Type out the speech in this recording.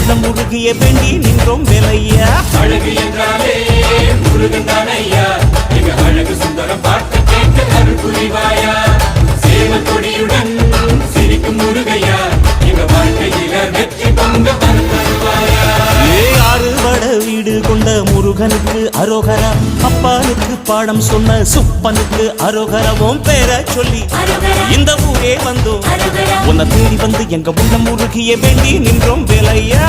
உள்ளம் உருகிய வேண்டி நின்றோம் வேலையா. அழகு என்றாலே முருகன் தானையா, எங்க அழகு சுந்தரம் பார்த்து கேட்டு அருள் புரிவாயா. சேவல் கொடியுடன் சிரிக்கும் முருகையா, எங்க வாழ்க்கையில வெற்றி பொங்க தருவாயா. ஆறுபட வீடு கொண்ட முருகனுக்கு அரோகரா, அப்பானுக்கு பாடம் சொன்ன சுப்பனுக்கு அரோகரவும் பேர சொல்லி இந்த ஊரே வந்தோம். உன்னை தேடி வந்து எங்க உள்ளம் உருகிய வேண்டி நின்றோம் வேலையா.